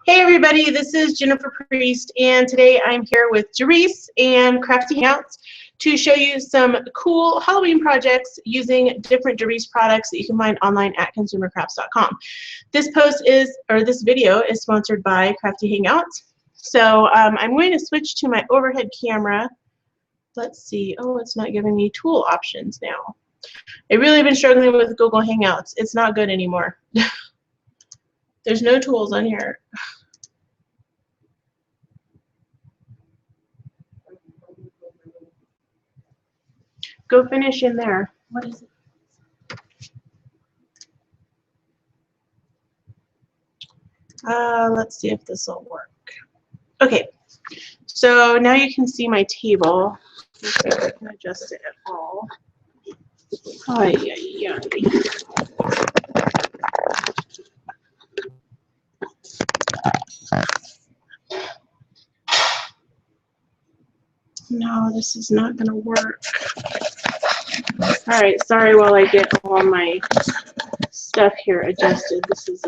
Hey everybody, this is Jennifer Priest, and today I'm here with Jerice and Crafty Hangouts to show you some cool Halloween projects using different Jerice products that you can find online at consumercrafts.com. This video is sponsored by Crafty Hangouts. So I'm going to switch to my overhead camera. Let's see. Oh, it's not giving me tool options now. I've really been struggling with Google Hangouts. It's not good anymore. There's no tools on here. Go finish in there. What is it? Let's see if this will work. Okay, so now you can see my table. Okay, I can adjust it at all. Ay, ay, ay. No, this is not going to work. All right, sorry while I get all my stuff here adjusted. This is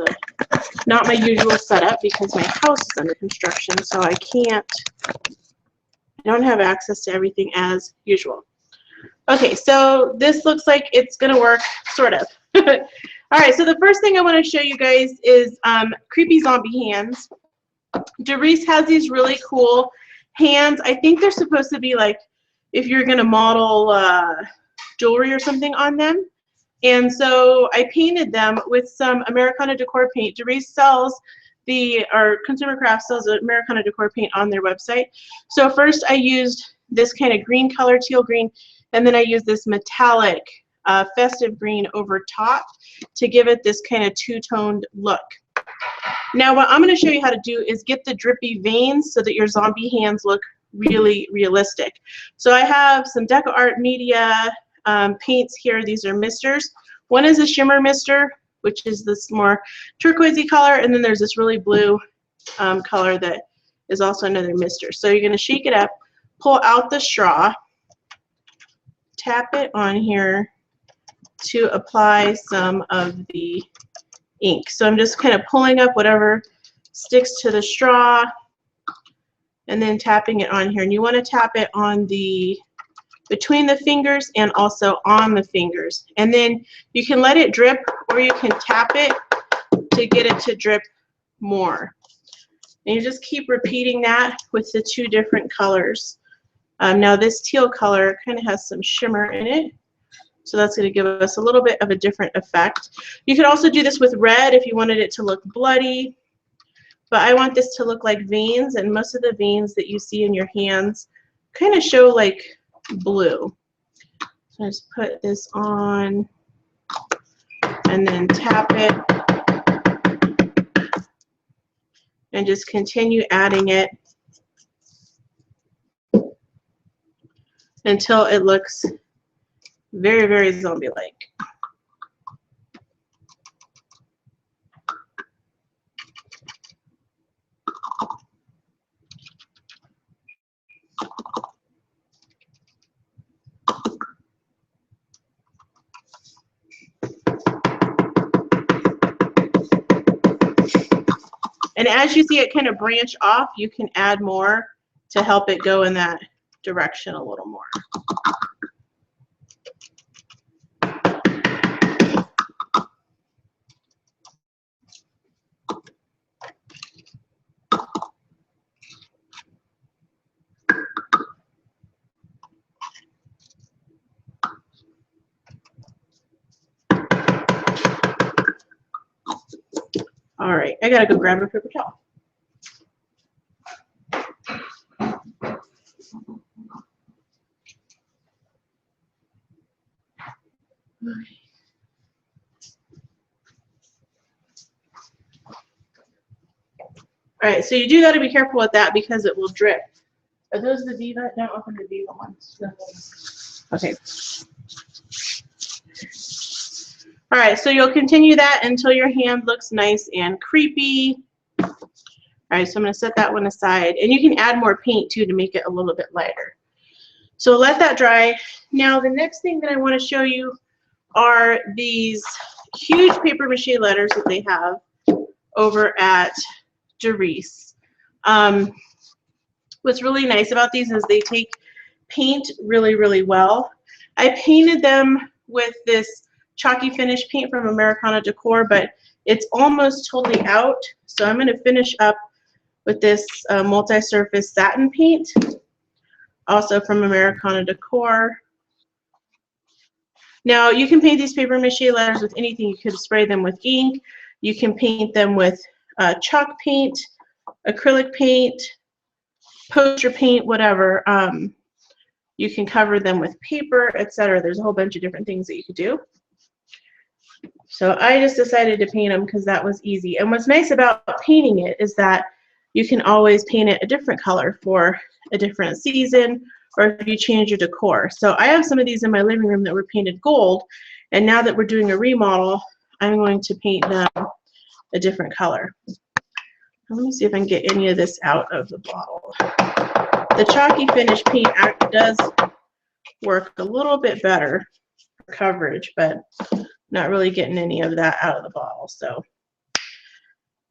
not my usual setup because my house is under construction, so I don't have access to everything as usual. Okay, so this looks like it's going to work, sort of. All right, so the first thing I want to show you guys is creepy zombie hands. Jerice has these really cool hands. I think they're supposed to be like if you're going to model jewelry or something on them. And so I painted them with some Americana Decor paint. Jerice sells or Consumer Crafts sells Americana Decor paint on their website. So first I used this kind of green color, teal green, and then I used this metallic festive green over top to give it this kind of two-toned look. Now what I'm going to show you how to do is get the drippy veins so that your zombie hands look really realistic. So I have some Deco Art Media paints here. These are misters. One is a shimmer mister, which is this more turquoisey color, and then there's this really blue color that is also another mister. So you're going to shake it up, pull out the straw, tap it on here to apply some of the ink. So I'm just kind of pulling up whatever sticks to the straw and then tapping it on here. And you want to tap it on between the fingers and also on the fingers. And then you can let it drip or you can tap it to get it to drip more. And you just keep repeating that with the two different colors. Now this teal color kind of has some shimmer in it. So that's going to give us a little bit of a different effect. You could also do this with red if you wanted it to look bloody. But I want this to look like veins, and most of the veins that you see in your hands kind of show like blue. So I just put this on and then tap it and just continue adding it until it looks very zombie-like. And as you see it kind of branch off, you can add more to help it go in that direction a little more. All right, I gotta go grab a paper towel. All right, so you do got to be careful with that because it will drip. Are those the Viva? Don't open the Viva ones. Okay. All right, so you'll continue that until your hand looks nice and creepy. All right, so I'm going to set that one aside. And you can add more paint too to make it a little bit lighter. So let that dry. Now the next thing that I want to show you are these huge paper mache letters that they have over at Derice. What's really nice about these is they take paint really, really well. I painted them with this chalky finish paint from Americana Decor, but it's almost totally out. So I'm going to finish up with this multi-surface satin paint, also from Americana Decor. Now you can paint these paper mache letters with anything. You could spray them with ink. You can paint them with chalk paint, acrylic paint, poster paint, whatever. You can cover them with paper, etc. There's a whole bunch of different things that you could do. So I just decided to paint them because that was easy. And what's nice about painting it is that you can always paint it a different color for a different season, or if you change your decor. So I have some of these in my living room that were painted gold, and now that we're doing a remodel, I'm going to paint them a different color. Let me see if I can get any of this out of the bottle. The chalky finish paint does work a little bit better for coverage, but not really getting any of that out of the bottle. So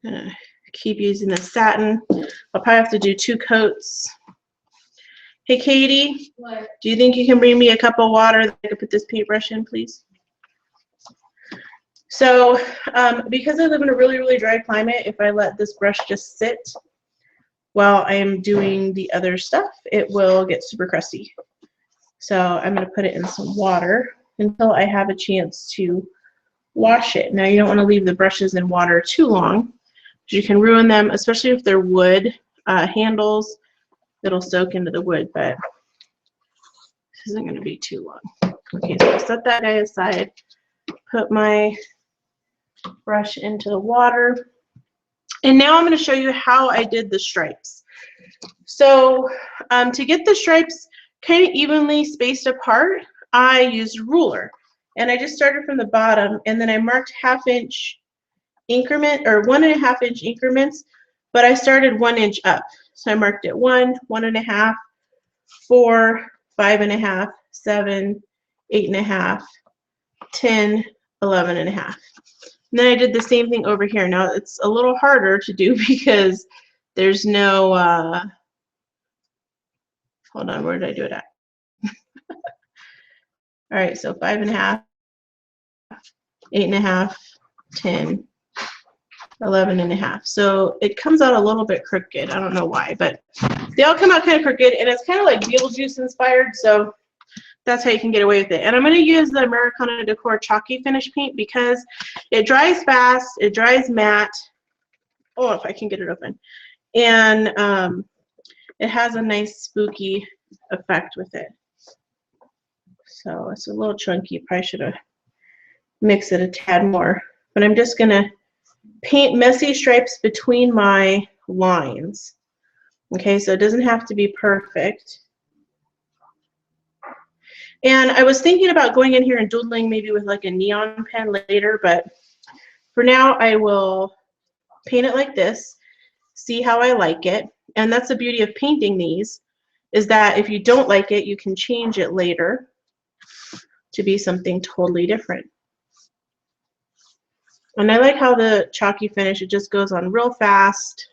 I'm gonna keep using the satin. I'll probably have to do 2 coats. Hey Katie, what? Do you think you can bring me a cup of water that I could put this paintbrush in, please? So because I live in a really, really dry climate, if I let this brush just sit while I am doing the other stuff, it will get super crusty. So I'm going to put it in some water until I have a chance to wash it. Now you don't want to leave the brushes in water too long, because you can ruin them, especially if they're wood handles. It'll soak into the wood, but this isn't going to be too long. Okay, so I'll set that guy aside, put my brush into the water, and now I'm going to show you how I did the stripes. So to get the stripes kind of evenly spaced apart, I used ruler, and I just started from the bottom, and then I marked 1/2 inch increment, or 1.5 inch increments, but I started 1 inch up. So I marked it 1, 1.5, 4, 5.5, 7, 8.5, 10, 11.5. And then I did the same thing over here. Now it's a little harder to do because there's no, hold on, where did I do it at? All right, so 5.5, 8.5, 10, 11.5. So it comes out a little bit crooked. I don't know why, but they all come out kind of crooked, and it's kind of like Beetlejuice inspired, so that's how you can get away with it. And I'm going to use the Americana Decor Chalky Finish paint because it dries fast, it dries matte. Oh, if I can get it open. And it has a nice spooky effect with it. So it's a little chunky. Probably should have mixed it a tad more. But I'm just going to paint messy stripes between my lines. Okay, so it doesn't have to be perfect. And I was thinking about going in here and doodling maybe with like a neon pen later, but for now I will paint it like this, see how I like it. And that's the beauty of painting these, is that if you don't like it, you can change it later to be something totally different. And I like how the chalky finish, it just goes on real fast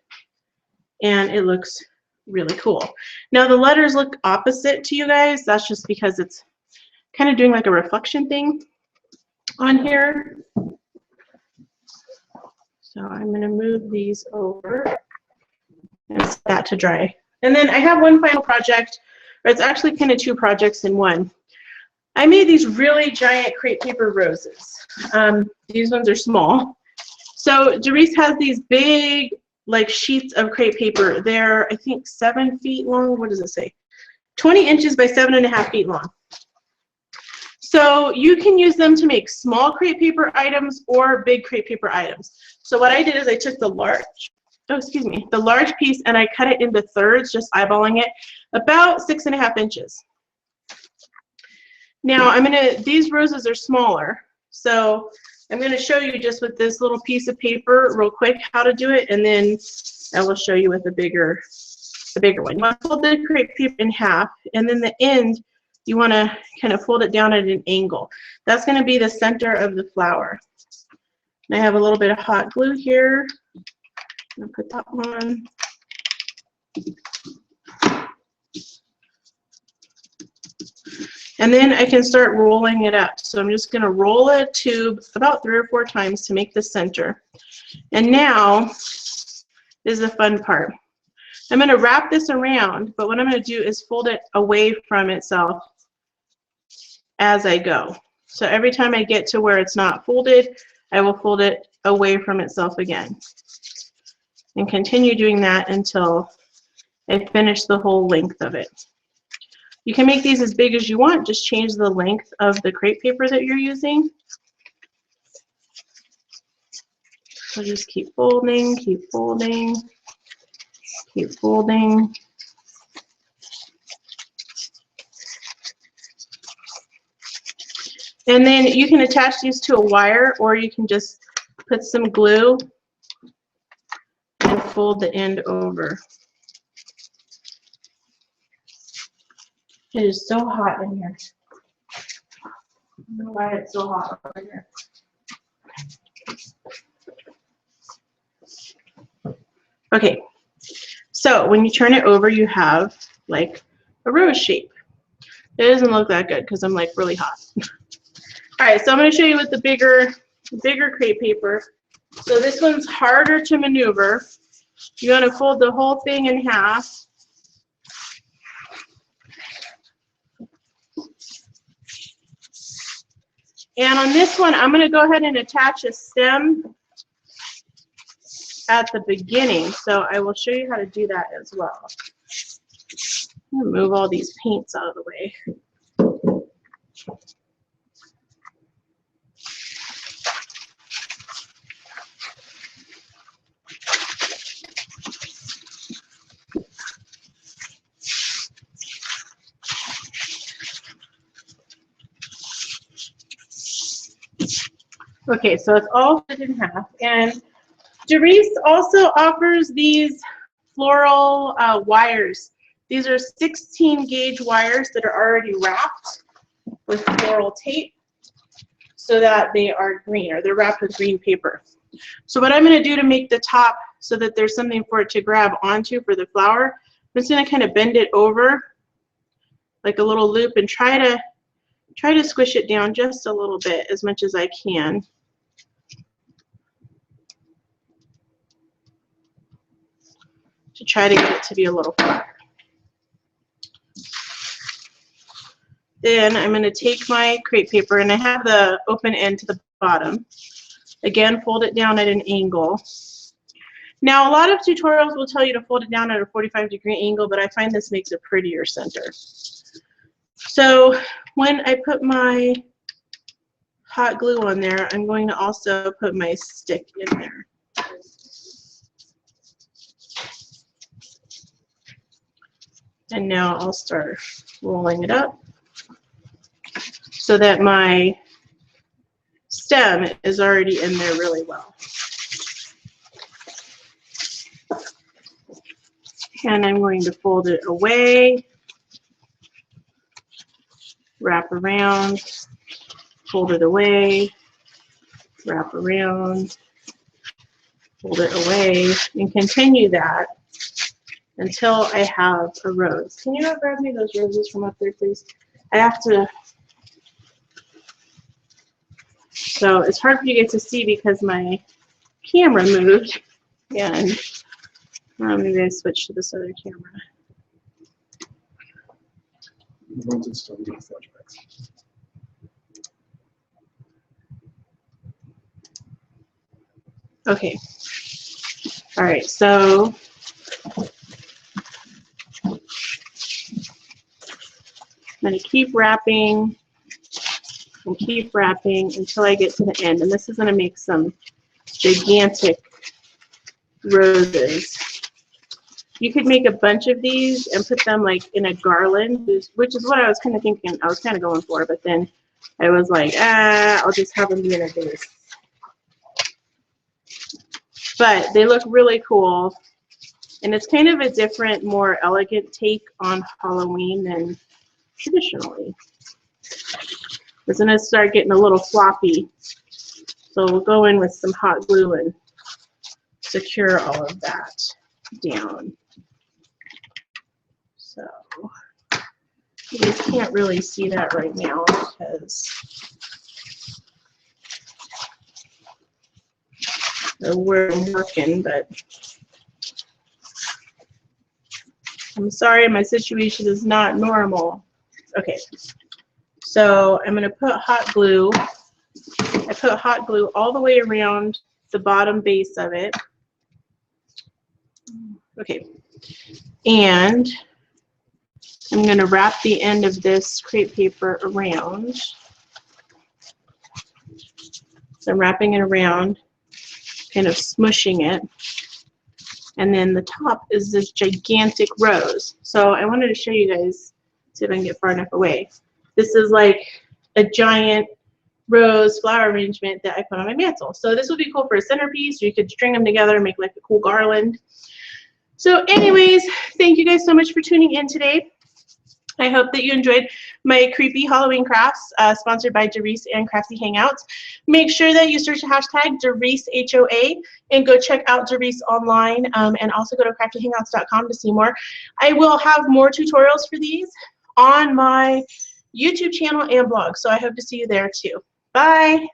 and it looks really cool. Now the letters look opposite to you guys. That's just because it's kind of doing like a reflection thing on here. So I'm going to move these over and set that to dry. And then I have one final project, or it's actually kind of 2 projects in one. I made these really giant crepe paper roses. These ones are small. So Derice has these big like sheets of crepe paper. They're, I think, 7 feet long. What does it say? 20 inches by 7.5 feet long. So you can use them to make small crepe paper items or big crepe paper items. So what I did is I took the large piece and I cut it into thirds, just eyeballing it, about 6.5 inches. Now these roses are smaller, so I'm gonna show you just with this little piece of paper real quick how to do it, and then I will show you with a bigger one. You want to fold the crepe paper in half, and then the end, you want to kind of fold it down at an angle. That's going to be the center of the flower. And I have a little bit of hot glue here, I'll put that one. And then I can start rolling it up. So I'm just going to roll a tube about 3 or 4 times to make the center. And now is the fun part. I'm going to wrap this around, but what I'm going to do is fold it away from itself as I go. So every time I get to where it's not folded, I will fold it away from itself again. And continue doing that until I finish the whole length of it. You can make these as big as you want, just change the length of the crepe paper that you're using. So just keep folding, keep folding, keep folding. And then you can attach these to a wire, or you can just put some glue and fold the end over. It is so hot in here. I don't know why it's so hot over here. Okay, so when you turn it over, you have like a rose shape. It doesn't look that good because I'm like really hot. All right, so I'm going to show you with the bigger crepe paper. So this one's harder to maneuver. You want to fold the whole thing in half. And on this one, I'm going to go ahead and attach a stem at the beginning. So I will show you how to do that as well. I'm going to move all these paints out of the way. Okay, so it's all split in half. And Derice also offers these floral wires. These are 16 gauge wires that are already wrapped with floral tape so that they are green, or they're wrapped with green paper. So what I'm going to do to make the top so that there's something for it to grab onto for the flower, I'm just going to kind of bend it over like a little loop and try to squish it down just a little bit, as much as I can. To try to get it to be a little flatter. Then I'm going to take my crepe paper, and I have the open end to the bottom. Again, fold it down at an angle. Now, a lot of tutorials will tell you to fold it down at a 45-degree angle, but I find this makes a prettier center. So when I put my hot glue on there, I'm going to also put my stick in there. And now I'll start rolling it up so that my stem is already in there really well. And I'm going to fold it away, wrap around, fold it away, wrap around, fold it away, and continue that until I have a rose. Can you grab me those roses from up there, please? I have to. So it's hard for you guys to see because my camera moved, and maybe I switched to this other camera. Okay. All right, so I'm going to keep wrapping and keep wrapping until I get to the end. And this is going to make some gigantic roses. You could make a bunch of these and put them like in a garland, which is what I was kind of thinking. I was kind of going for, but then I was like, I'll just have them be in a vase. But they look really cool. And it's kind of a different, more elegant take on Halloween than traditionally. It's going to start getting a little floppy. So we'll go in with some hot glue and secure all of that down. So you guys can't really see that right now because of where I'm working, but I'm sorry, my situation is not normal. Okay, so I'm going to put hot glue. I put hot glue all the way around the bottom base of it. Okay, and I'm going to wrap the end of this crepe paper around. So I'm wrapping it around, kind of smushing it. And then the top is this gigantic rose. So I wanted to show you guys, see if I can get far enough away. This is like a giant rose flower arrangement that I put on my mantle. So this would be cool for a centerpiece. You could string them together and make like a cool garland. So anyways, thank you guys so much for tuning in today. I hope that you enjoyed my creepy Halloween crafts sponsored by Derice and Crafty Hangouts. Make sure that you search the hashtag Derice HOA and go check out Derice online, and also go to craftyhangouts.com to see more. I will have more tutorials for these on my YouTube channel and blog, so I hope to see you there too. Bye!